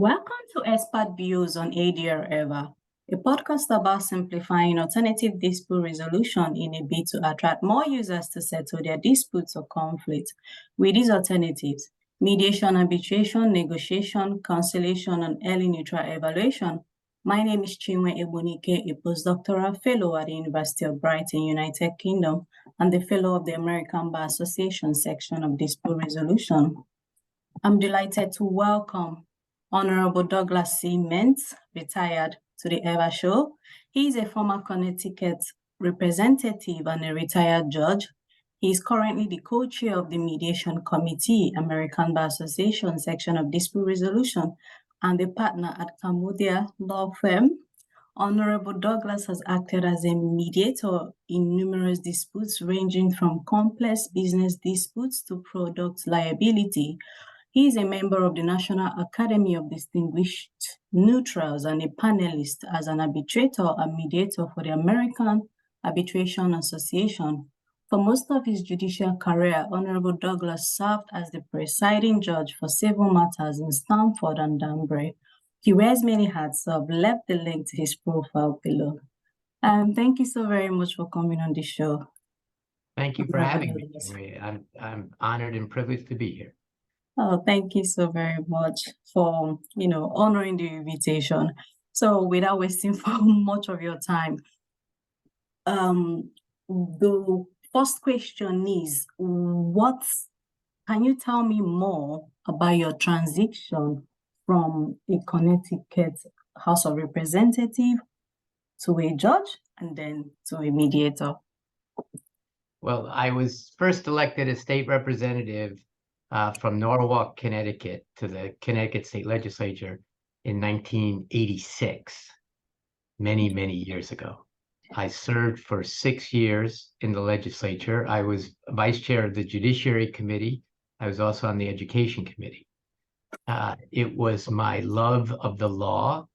Welcome to Expert Views on ADR Ever, a podcast about simplifying alternative dispute resolution in a bid to attract more users to settle their disputes or conflicts. With these alternatives, mediation, arbitration, negotiation, conciliation, and early neutral evaluation. My name is DrChinweEgbunike, a postdoctoral fellow at the University of Brighton, United Kingdom, and the fellow of the American Bar Association section of dispute resolution. I'm delighted to welcome Honorable Douglas C. Mintz, retired, to the EVA show. He is a former Connecticut representative and a retired judge. He is currently the co-chair of the Mediation Committee, American Bar Association section of dispute resolution, and a partner at Carmody Law Firm. Honorable Douglas has acted as a mediator in numerous disputes ranging from complex business disputes to product liability. He is a member of the National Academy of Distinguished Neutrals and a panelist as an arbitrator and mediator for the American Arbitration Association. For most of his judicial career, Honorable Douglas served as the presiding judge for civil matters in Stamford and Danbury. He wears many hats, so I've left the link to his profile below. Thank you so very much for coming on the show. Thank you for having me. I'm honored and privileged to be here. Oh, thank you so very much for, honoring the invitation. So without wasting much of your time, the first question is, can you tell me more about your transition from a Connecticut House of Representatives to a judge and then to a mediator? Well, I was first elected as state representative from Norwalk, Connecticut to the Connecticut State Legislature in 1986, many, many years ago. I served for 6 years in the legislature. I was vice chair of the Judiciary Committee. I was also on the Education Committee. It was my love of the law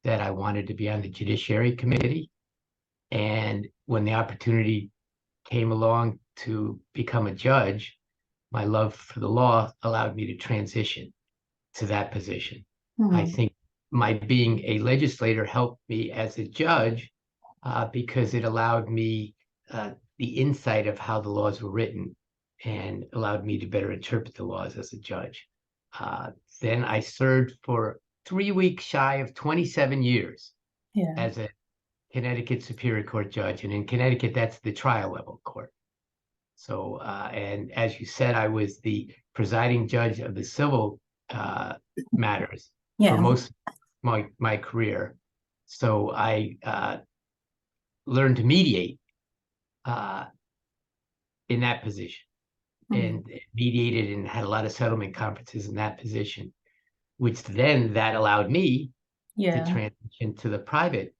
that I wanted to be on the Judiciary Committee. And when the opportunity came along to become a judge, my love for the law allowed me to transition to that position. Mm-hmm. I think my being a legislator helped me as a judge because it allowed me the insight of how the laws were written and allowed me to better interpret the laws as a judge. Then I served for 3 weeks shy of 27 years as a Connecticut Superior Court judge. And in Connecticut, that's the trial level court. So, and as you said, I was the presiding judge of the civil matters for most of my career. So I learned to mediate in that position and mediated and had a lot of settlement conferences in that position, which then that allowed me to transition to the private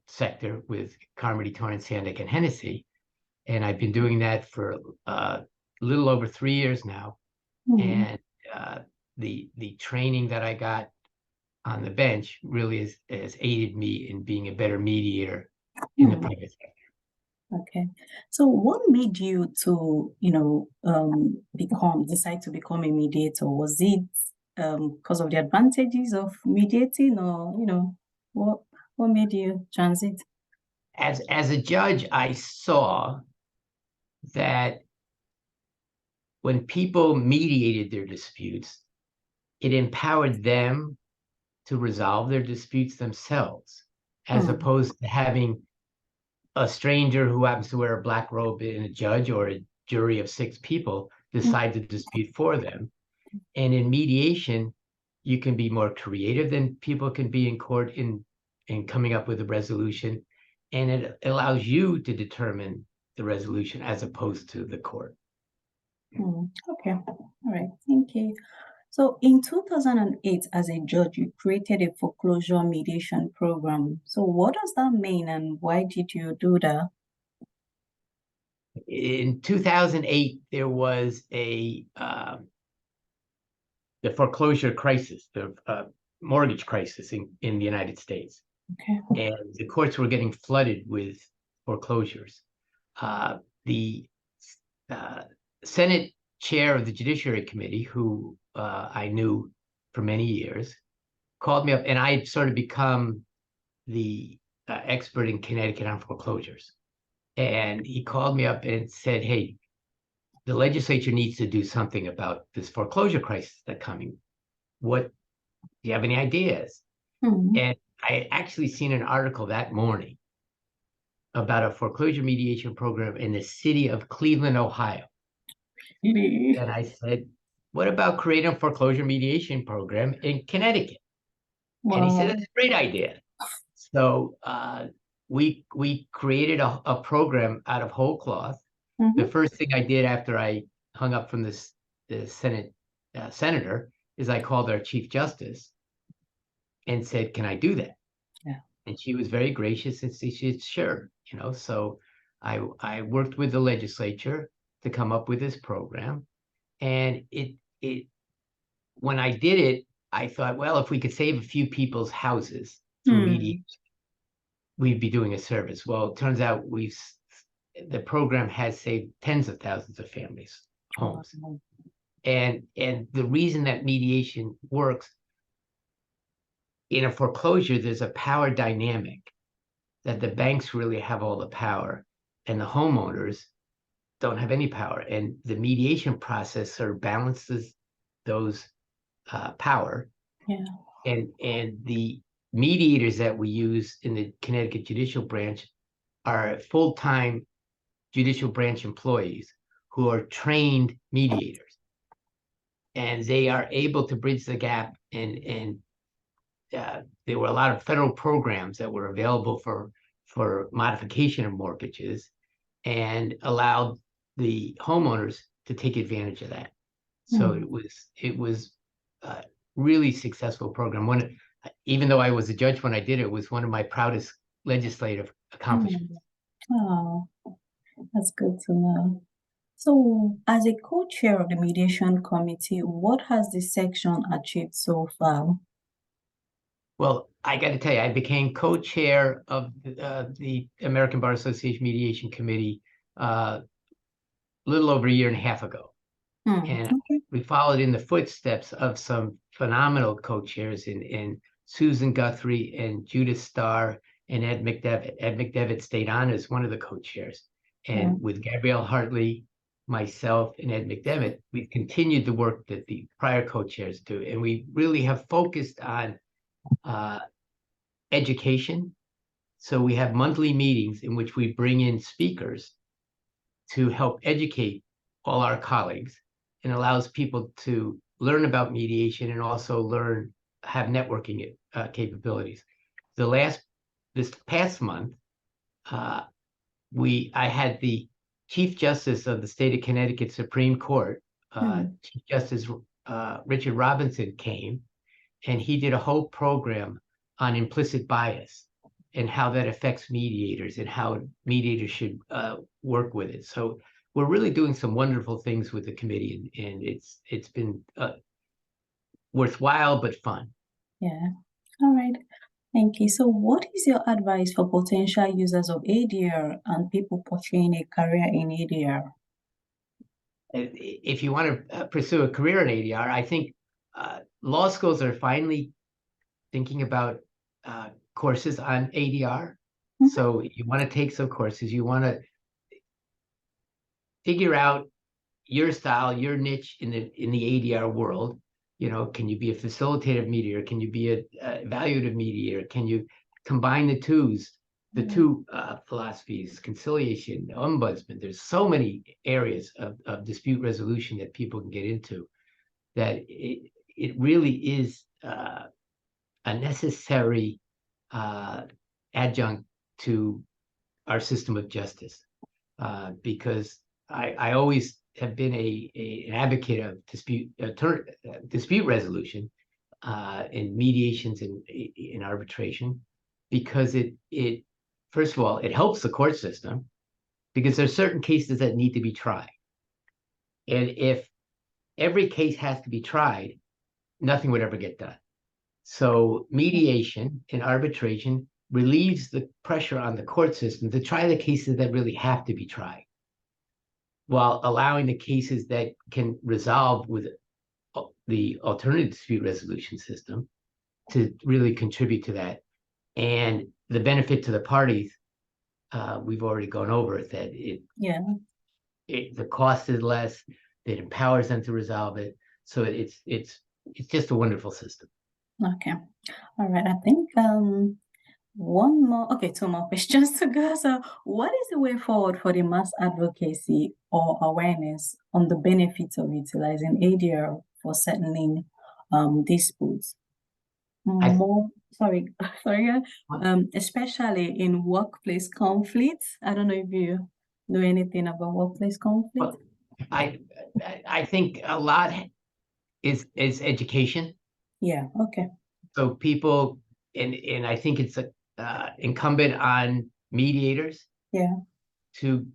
sector with Carmody, Torrance, Sandick, and Hennessy. And I've been doing that for a little over 3 years now. Mm-hmm. And the training that I got on the bench really has aided me in being a better mediator in the private sector. Okay. So what made you to, decide to become a mediator? Was it because of the advantages of mediating, or, what made you transit? As a judge, I saw that when people mediated their disputes, it empowered them to resolve their disputes themselves, as opposed to having a stranger who happens to wear a black robe in a judge or a jury of 6 people decide the dispute for them. And in mediation, you can be more creative than people can be in court in coming up with a resolution. And it allows you to determine the resolution as opposed to the court. Okay. All right. Thank you. So in 2008, as a judge, you created a foreclosure mediation program. So what does that mean and why did you do that? In 2008, there was the foreclosure crisis, the mortgage crisis in the United States. Okay. And the courts were getting flooded with foreclosures. The Senate chair of the Judiciary Committee, who I knew for many years, called me up, and I had sort of become the expert in Connecticut on foreclosures. And he called me up and said, hey, the legislature needs to do something about this foreclosure crisis that's coming. Do you have any ideas? Mm-hmm. And I actually seen an article that morning about a foreclosure mediation program in the city of Cleveland, Ohio. And I said, what about creating a foreclosure mediation program in Connecticut? Wow. And he said, that's a great idea. So we created a program out of whole cloth. Mm-hmm. The first thing I did after I hung up from the Senate senator is I called our Chief Justice and said, can I do that? Yeah. And she was very gracious and she said, sure. So I worked with the legislature to come up with this program. And when I did it, I thought, well, if we could save a few people's houses through mediation, we'd be doing a service. Well, it turns out the program has saved tens of thousands of families' homes. And the reason that mediation works, in a foreclosure, there's a power dynamic that the banks really have all the power and the homeowners don't have any power. And the mediation process sort of balances those power. Yeah. And the mediators that we use in the Connecticut Judicial Branch are full-time judicial branch employees who are trained mediators. And they are able to bridge the gap. And there were a lot of federal programs that were available for modification of mortgages and allowed the homeowners to take advantage of that. So it was a really successful program. Even though I was a judge when I did it, it was one of my proudest legislative accomplishments. Oh, that's good to know. So, as a co-chair of the Mediation Committee, what has this section achieved so far? Well, I got to tell you, I became co-chair of the American Bar Association Mediation Committee a little over a year and a half ago. And we followed in the footsteps of some phenomenal co-chairs in Susan Guthrie and Judith Starr and Ed McDevitt. Ed McDevitt stayed on as one of the co-chairs. And with Gabrielle Hartley, myself, and Ed McDevitt, we've continued the work that the prior co-chairs do. And we really have focused on education. So we have monthly meetings in which we bring in speakers to help educate all our colleagues, and allows people to learn about mediation and also have networking capabilities. This past month, I had the Chief Justice of the state of Connecticut Supreme Court, Chief Justice Richard Robinson, came, and he did a whole program on implicit bias and how that affects mediators and how mediators should work with it. So we're really doing some wonderful things with the committee, and it's been worthwhile but fun. Yeah. All right. Thank you. So what is your advice for potential users of ADR and people pursuing a career in ADR? If you want to pursue a career in ADR, I think law schools are finally thinking about courses on ADR. So you want to take some courses. You want to figure out your style, your niche in the ADR world. Can you be a facilitative mediator? Can you be a evaluative mediator? Can you combine the two philosophies, conciliation, ombudsman? There's so many areas of dispute resolution that people can get into that it really is a necessary adjunct to our system of justice, because I always have been an advocate of dispute resolution in mediations in arbitration, because it first of all, it helps the court system, because there's certain cases that need to be tried. And if every case has to be tried, nothing would ever get done. So mediation in arbitration relieves the pressure on the court system to try the cases that really have to be tried, while allowing the cases that can resolve with the alternative dispute resolution system to really contribute to that. And the benefit to the parties, we've already gone over it, that the cost is less, it empowers them to resolve it. So it's just a wonderful system. Okay. All right. I think two more questions to go. So what is the way forward for the mass advocacy or awareness on the benefits of utilizing ADR for settling disputes? Especially in workplace conflicts. I don't know if you know anything about workplace conflict. Well, I think a lot is education. Yeah. Okay. So people, and I think it's incumbent on mediators. Yeah. To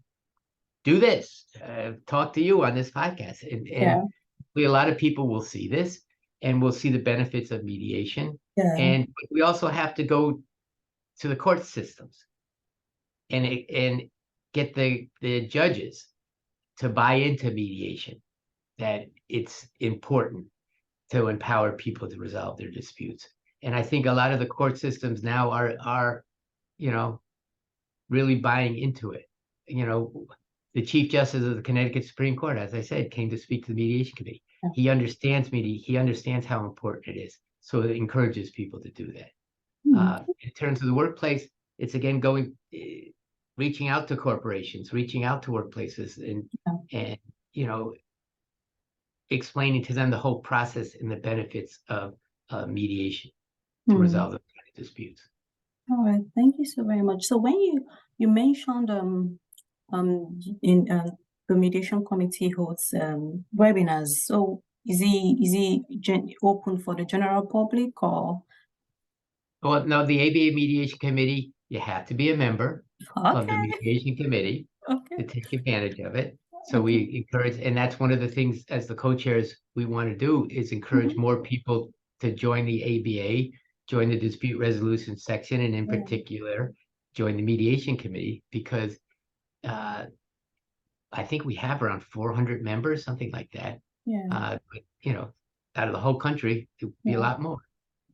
do this, talk to you on this podcast, and a lot of people will see this and will see the benefits of mediation. Yeah. And we also have to go to the court systems and get the judges to buy into mediation, that it's important to empower people to resolve their disputes. And I think a lot of the court systems now are really buying into it. The Chief Justice of the Connecticut Supreme Court, as I said, came to speak to the Mediation Committee. Yeah. He understands he understands how important it is. So it encourages people to do that. In terms of the workplace, it's again reaching out to corporations, reaching out to workplaces, and explaining to them the whole process and the benefits of mediation to resolve the disputes. All right, thank you so very much. So when you mentioned in the mediation committee holds webinars, so is he open for the general public or? Well, no, the ABA Mediation Committee, you have to be a member of the Mediation Committee to take advantage of it. So we encourage, and that's one of the things as the co-chairs we want to do is encourage more people to join the ABA, join the dispute resolution section, and in particular, join the Mediation Committee, because I think we have around 400 members, something like that. Yeah. But, out of the whole country, it would be a lot more.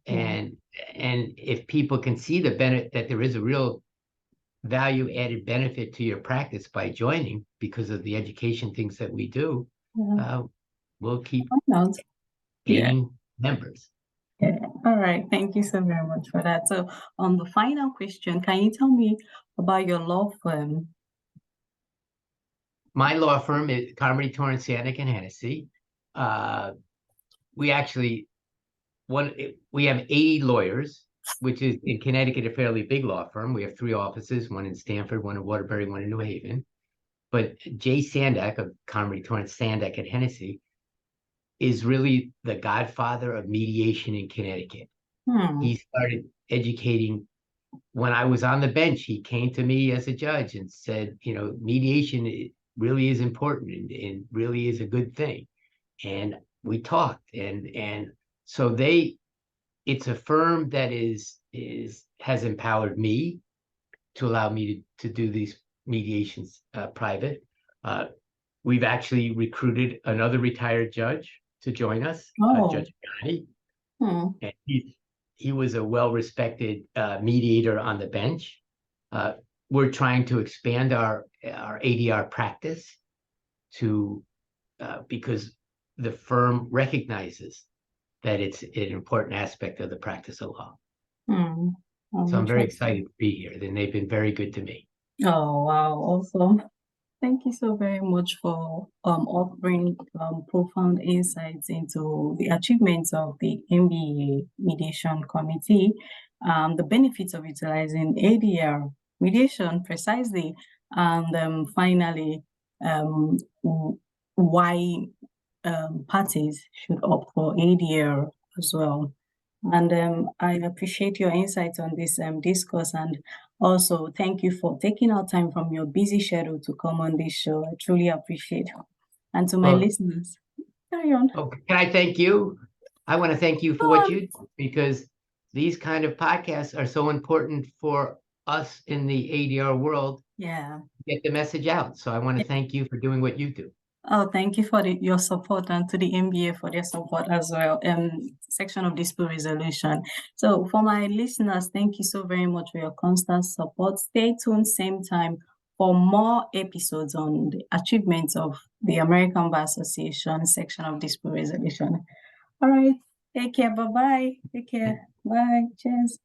And if people can see the benefit, that there is a real value added benefit to your practice by joining because of the education things that we do, we'll keep gaining members. Yeah. All right. Thank you so very much for that. So on the final question, can you tell me about your law firm? My law firm is Carmody, Sandick and Hennessy. We actually we have 80 lawyers, which is in Connecticut a fairly big law firm. We have 3 offices, one in Stamford, one in Waterbury, one in New Haven. But Jay Sandak of Carmody, Sandick and Hennessy is really the godfather of mediation in Connecticut. He started educating when I was on the bench. He came to me as a judge and said, mediation really is important and really is a good thing. And we talked, and so it's a firm that has empowered me to allow me to do these mediations private. We've actually recruited another retired judge to join us, Judge Johnny. And he was a well-respected mediator on the bench. We're trying to expand our ADR practice because the firm recognizes that it's an important aspect of the practice of law. So I'm very excited to be here, and they've been very good to me. Oh, wow. Awesome. Thank you so very much for offering profound insights into the achievements of the MBA Mediation Committee, the benefits of utilizing ADR mediation precisely, and finally, why parties should opt for ADR as well. And I appreciate your insights on this discourse, and also thank you for taking out time from your busy schedule to come on this show. I truly appreciate it. And to my listeners, carry on. Okay. Can I thank you? I want to thank you for what you do, because these kind of podcasts are so important for us in the ADR world. Yeah. Get the message out. So I want to thank you for doing what you do. Oh, thank you for your support, and to the MBA for their support as well. Section of dispute resolution. So for my listeners, thank you so very much for your constant support. Stay tuned same time for more episodes on the achievements of the American Bar Association section of dispute resolution. All right. Take care. Bye-bye. Take care. Bye. Cheers.